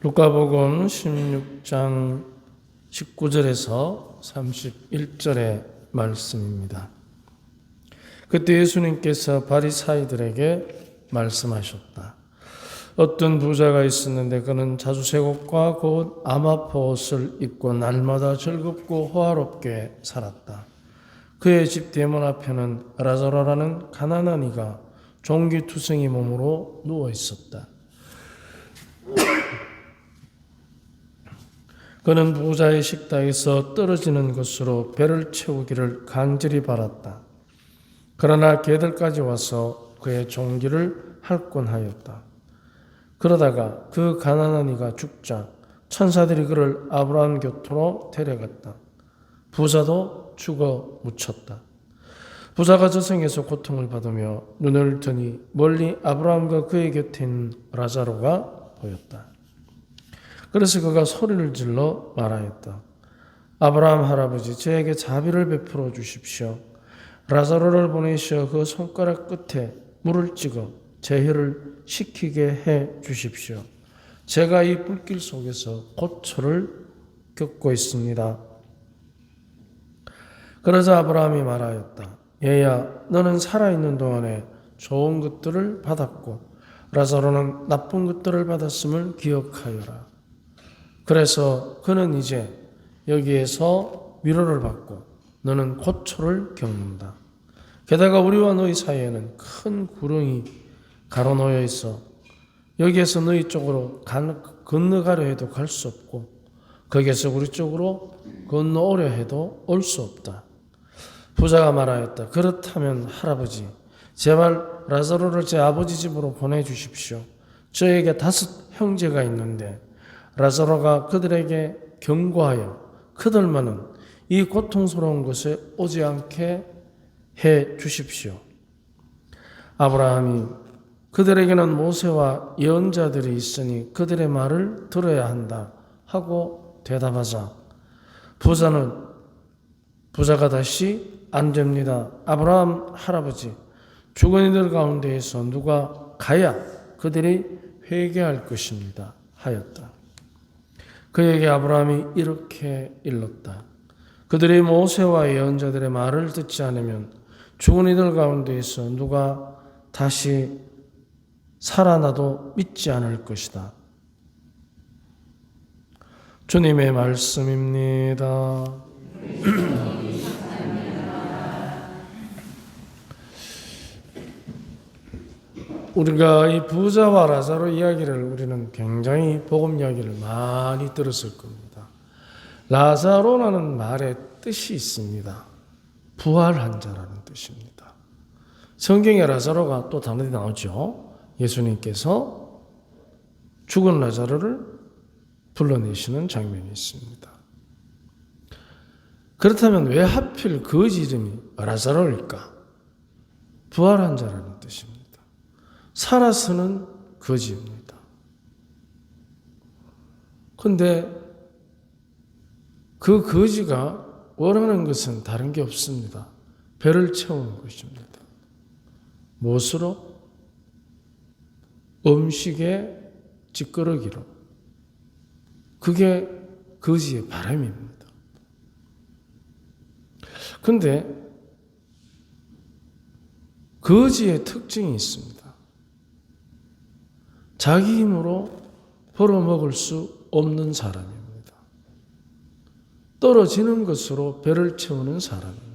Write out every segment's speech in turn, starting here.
루카복음 16장 19절에서 31절의 말씀입니다. 그때 예수님께서 바리사이들에게 말씀하셨다. 어떤 부자가 있었는데 그는 자주색옷과 곧 아마포 옷을 입고 날마다 즐겁고 호화롭게 살았다. 그의 집 대문 앞에는 라자로라는 가난한 이가 종기투성이 몸으로 누워 있었다. 그는 부자의 식탁에서 떨어지는 것으로 배를 채우기를 간절히 바랐다. 그러나 개들까지 와서 그의 종기를 핥곤 하였다. 그러다가 그 가난한 이가 죽자 천사들이 그를 아브라함 곁으로 데려갔다. 부자도 죽어 묻혔다. 부자가 저승에서 고통을 받으며 눈을 뜨니 멀리 아브라함과 그의 곁에 있는 라자로가 보였다. 그래서 그가 소리를 질러 말하였다. 아브라함 할아버지, 저에게 자비를 베풀어 주십시오. 라자로를 보내시어 그 손가락 끝에 물을 찍어 제 혀를 식히게 해 주십시오. 제가 이 불길 속에서 고초를 겪고 있습니다. 그러자 아브라함이 말하였다. 얘야, 너는 살아있는 동안에 좋은 것들을 받았고 라자로는 나쁜 것들을 받았음을 기억하여라. 그래서 그는 이제 여기에서 위로를 받고 너는 고초를 겪는다. 게다가 우리와 너희 사이에는 큰 구렁이 가로놓여 있어 여기에서 너희 쪽으로 건너가려 해도 갈 수 없고 거기에서 우리 쪽으로 건너오려 해도 올 수 없다. 부자가 말하였다. 그렇다면 할아버지, 제발 라자로를 제 아버지 집으로 보내주십시오. 저에게 5 형제가 있는데 라자로가 그들에게 경고하여 그들만은 이 고통스러운 곳에 오지 않게 해 주십시오. 아브라함이 그들에게는 모세와 예언자들이 있으니 그들의 말을 들어야 한다 하고 대답하자 부자가 다시 안 됩니다. 아브라함 할아버지, 죽은 이들 가운데에서 누가 가야 그들이 회개할 것입니다 하였다. 그에게 아브라함이 이렇게 일렀다. 그들이 모세와 예언자들의 말을 듣지 않으면 죽은 이들 가운데에서 누가 다시 살아나도 믿지 않을 것이다. 주님의 말씀입니다. 우리가 이 부자와 라자로 이야기를 우리는 굉장히 복음 이야기를 많이 들었을 겁니다. 라자로라는 말의 뜻이 있습니다. 부활한 자라는 뜻입니다. 성경에 라자로가 또 다른 데 나오죠. 예수님께서 죽은 라자로를 불러내시는 장면이 있습니다. 그렇다면 왜 하필 그 이름이 라자로일까? 부활한 자라는 뜻입니다. 살아서는 거지입니다. 그런데 그 거지가 원하는 것은 다른 게 없습니다. 배를 채우는 것입니다. 무엇으로? 음식의 찌꺼러기로. 그게 거지의 바람입니다. 그런데 거지의 특징이 있습니다. 자기 힘으로 벌어먹을 수 없는 사람입니다. 떨어지는 것으로 배를 채우는 사람입니다.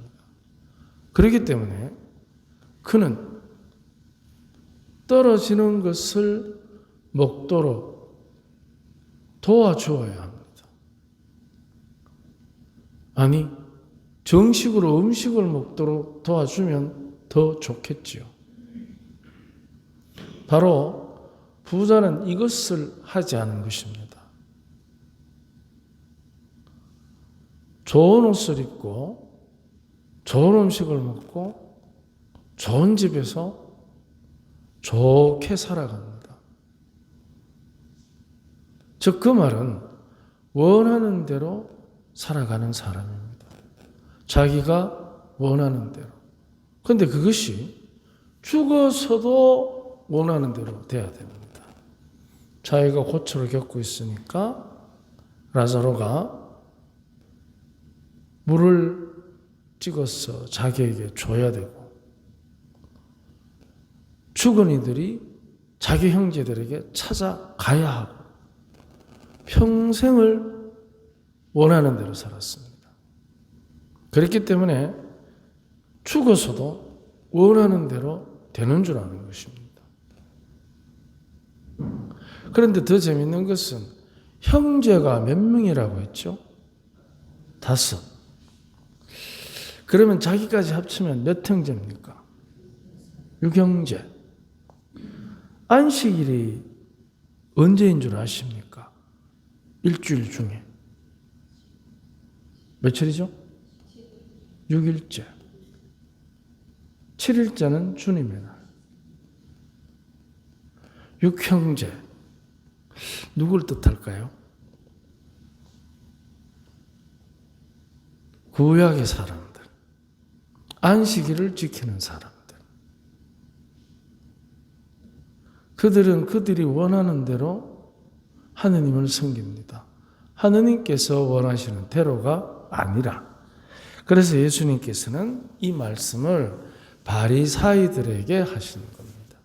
그렇기 때문에 그는 떨어지는 것을 먹도록 도와주어야 합니다. 아니, 정식으로 음식을 먹도록 도와주면 더 좋겠지요. 바로 부자는 이것을 하지 않은 것입니다. 좋은 옷을 입고 좋은 음식을 먹고 좋은 집에서 좋게 살아갑니다. 즉 그 말은 원하는 대로 살아가는 사람입니다. 자기가 원하는 대로. 그런데 그것이 죽어서도 원하는 대로 돼야 됩니다. 자기가 고초를 겪고 있으니까 라자로가 물을 찍어서 자기에게 줘야 되고, 죽은 이들이 자기 형제들에게 찾아가야 하고, 평생을 원하는 대로 살았습니다. 그렇기 때문에 죽어서도 원하는 대로 되는 줄 아는 것입니다. 그런데 더 재밌는 것은 형제가 몇 명이라고 했죠? 5. 그러면 자기까지 합치면 몇 형제입니까? 6형제. 안식일이 언제인 줄 아십니까? 일주일 중에. 며칠이죠? 6일째. 7일째는 주님의 날. 6형제. 누굴 뜻할까요? 구약의 사람들. 안식일을 지키는 사람들. 그들은 그들이 원하는 대로 하느님을 섬깁니다. 하느님께서 원하시는 대로가 아니라. 그래서 예수님께서는 이 말씀을 바리사이들에게 하시는 겁니다.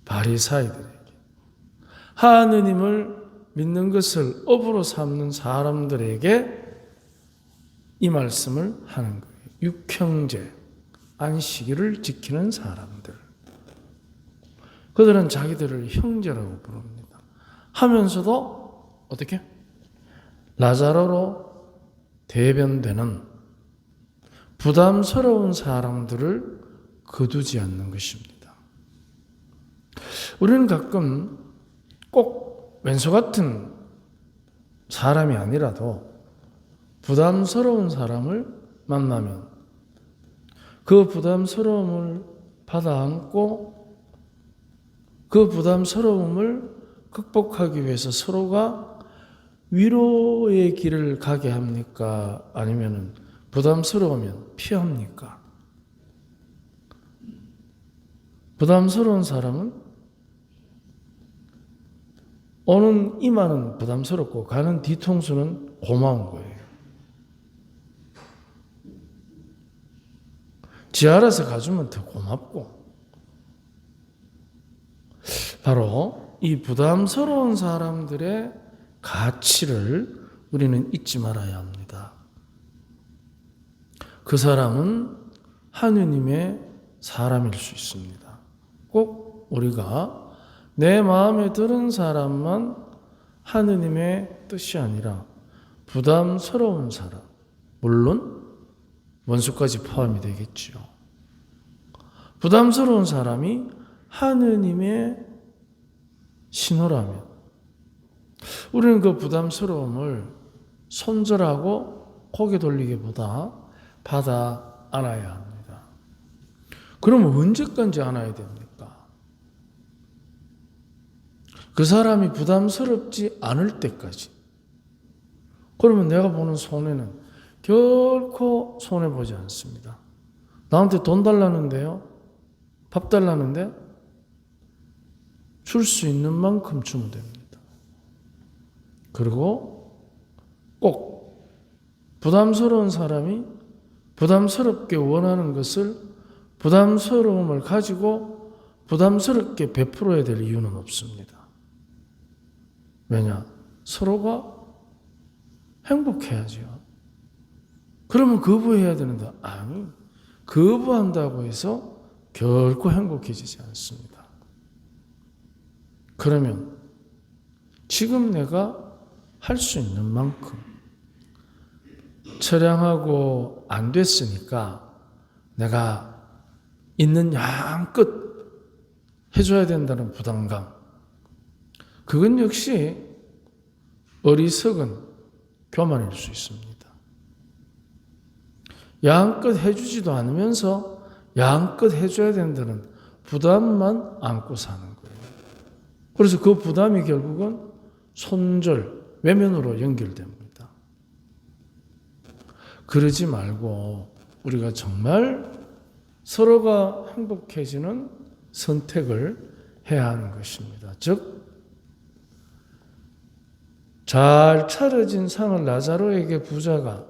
바리사이들에게. 하느님을 믿는 것을 업으로 삼는 사람들에게 이 말씀을 하는 거예요. 6형제, 안식일을 지키는 사람들. 그들은 자기들을 형제라고 부릅니다. 하면서도 어떻게? 라자로로 대변되는 부담스러운 사람들을 거두지 않는 것입니다. 우리는 가끔 꼭 왼수 같은 사람이 아니라도 부담스러운 사람을 만나면 그 부담스러움을 받아 안고 그 부담스러움을 극복하기 위해서 서로가 위로의 길을 가게 합니까? 아니면 부담스러우면 피합니까? 부담스러운 사람은 오는 이마는 부담스럽고 가는 뒤통수는 고마운 거예요. 지 알아서 가주면 더 고맙고. 바로 이 부담스러운 사람들의 가치를 우리는 잊지 말아야 합니다. 그 사람은 하느님의 사람일 수 있습니다. 꼭 우리가 내 마음에 드는 사람만 하느님의 뜻이 아니라 부담스러운 사람, 물론 원수까지 포함이 되겠지요. 부담스러운 사람이 하느님의 신호라면 우리는 그 부담스러움을 손절하고 고개 돌리기보다 받아 안아야 합니다. 그러면 언제까지 안아야 됩니까? 그 사람이 부담스럽지 않을 때까지. 그러면 내가 보는 손해는 결코 손해보지 않습니다. 나한테 돈 달라는데요? 밥 달라는데? 줄 수 있는 만큼 주면 됩니다. 그리고 꼭 부담스러운 사람이 부담스럽게 원하는 것을 부담스러움을 가지고 부담스럽게 베풀어야 될 이유는 없습니다. 왜냐? 서로가 행복해야죠. 그러면 거부해야 되는데, 아니, 거부한다고 해서 결코 행복해지지 않습니다. 그러면 지금 내가 할 수 있는 만큼 처량하고 안 됐으니까 내가 있는 양껏 해줘야 된다는 부담감, 그건 역시 어리석은 교만일 수 있습니다. 양껏 해주지도 않으면서 양껏 해줘야 된다는 부담만 안고 사는 거예요. 그래서 그 부담이 결국은 손절, 외면으로 연결됩니다. 그러지 말고 우리가 정말 서로가 행복해지는 선택을 해야 하는 것입니다. 즉, 잘 차려진 상을 라자로에게 부자가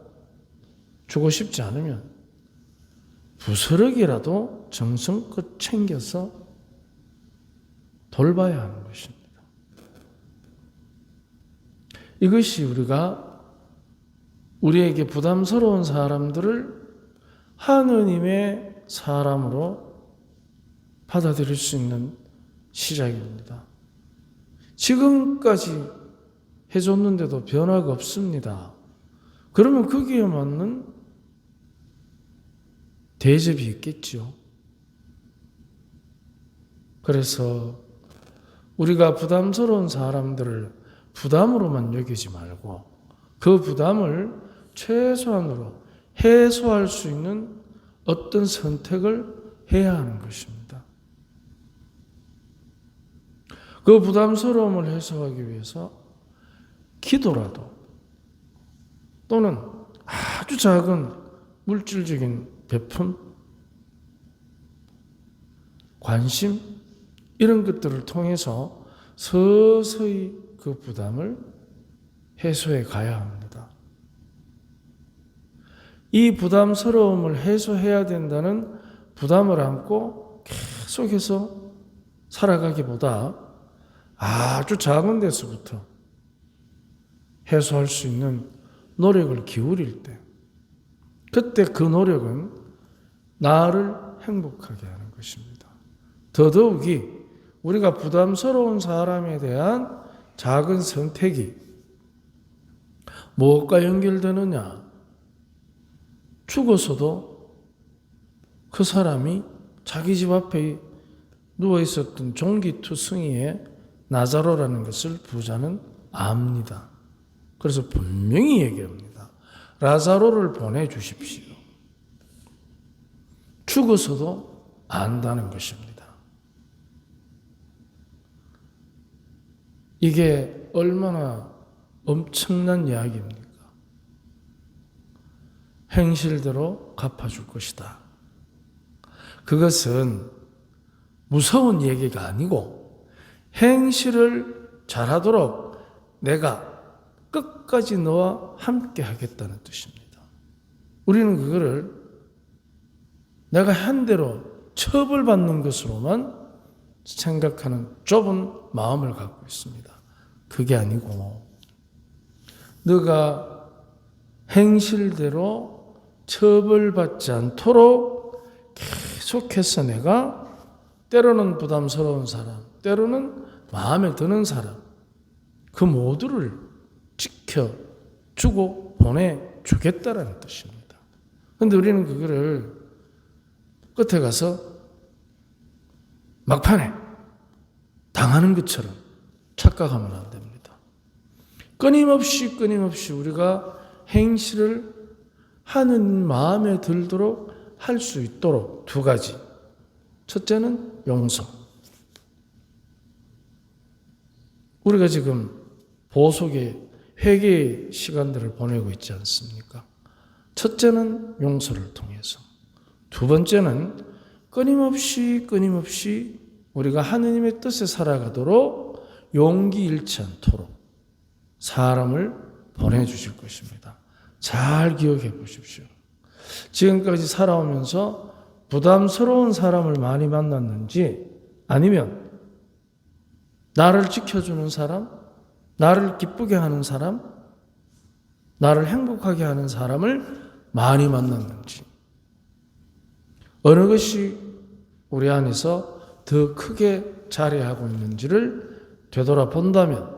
주고 싶지 않으면 부스러기라도 정성껏 챙겨서 돌봐야 하는 것입니다. 이것이 우리에게 부담스러운 사람들을 하느님의 사람으로 받아들일 수 있는 시작입니다. 지금까지 해줬는데도 변화가 없습니다. 그러면 거기에 맞는 대접이 있겠죠. 그래서 우리가 부담스러운 사람들을 부담으로만 여기지 말고 그 부담을 최소한으로 해소할 수 있는 어떤 선택을 해야 하는 것입니다. 그 부담스러움을 해소하기 위해서 기도라도 또는 아주 작은 물질적인 베품, 관심 이런 것들을 통해서 서서히 그 부담을 해소해 가야 합니다. 이 부담스러움을 해소해야 된다는 부담을 안고 계속해서 살아가기보다 아주 작은 데서부터 해소할 수 있는 노력을 기울일 때, 그때 그 노력은 나를 행복하게 하는 것입니다. 더더욱이 우리가 부담스러운 사람에 대한 작은 선택이 무엇과 연결되느냐? 죽어서도 그 사람이 자기 집 앞에 누워 있었던 종기투성이의 나자로라는 것을 부자는 압니다. 그래서 분명히 얘기합니다. 라자로를 보내주십시오. 죽어서도 안다는 것입니다. 이게 얼마나 엄청난 이야기입니까? 행실대로 갚아줄 것이다. 그것은 무서운 얘기가 아니고 행실을 잘하도록 내가 끝까지 너와 함께 하겠다는 뜻입니다. 우리는 그거를 내가 한 대로 처벌받는 것으로만 생각하는 좁은 마음을 갖고 있습니다. 그게 아니고 너가 행실대로 처벌받지 않도록 계속해서 내가 때로는 부담스러운 사람, 때로는 마음에 드는 사람, 그 모두를 지켜주고 보내주겠다라는 뜻입니다. 그런데 우리는 그거를 끝에 가서 막판에 당하는 것처럼 착각하면 안 됩니다. 끊임없이 우리가 행실을 하는 마음에 들도록 할 수 있도록 두 가지. 첫째는 용서. 우리가 지금 보석의 회개의 시간들을 보내고 있지 않습니까? 첫째는 용서를 통해서. 두 번째는 끊임없이 우리가 하느님의 뜻에 살아가도록 용기 잃지 않도록 사람을 보내주실 것입니다. 잘 기억해 보십시오. 지금까지 살아오면서 부담스러운 사람을 많이 만났는지 아니면 나를 지켜주는 사람, 나를 기쁘게 하는 사람, 나를 행복하게 하는 사람을 많이 만났는지 어느 것이 우리 안에서 더 크게 자리하고 있는지를 되돌아본다면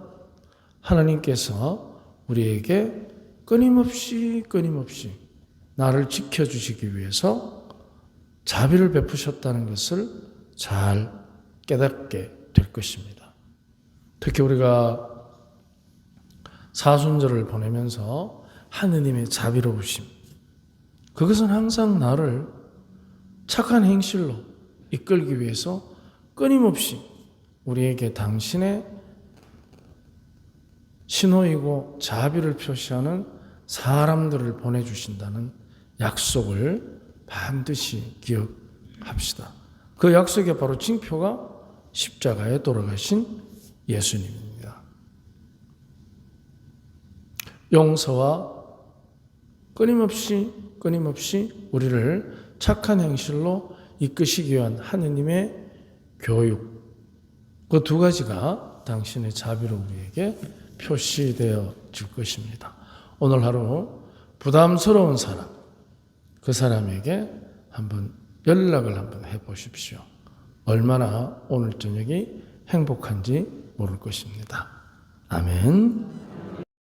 하나님께서 우리에게 끊임없이 나를 지켜주시기 위해서 자비를 베푸셨다는 것을 잘 깨닫게 될 것입니다. 특히 우리가 사순절을 보내면서 하느님의 자비로우심, 그것은 항상 나를 착한 행실로 이끌기 위해서 끊임없이 우리에게 당신의 신호이고 자비를 표시하는 사람들을 보내주신다는 약속을 반드시 기억합시다. 그 약속의 바로 징표가 십자가에 돌아가신 예수님입니다. 용서와 끊임없이 우리를 착한 행실로 이끄시기 위한 하느님의 교육, 그 두 가지가 당신의 자비로 우리에게 표시되어 질 것입니다. 오늘 하루 부담스러운 사람, 그 사람에게 한번 연락을 한번 해보십시오. 얼마나 오늘 저녁이 행복한지 모를 것입니다. 아멘.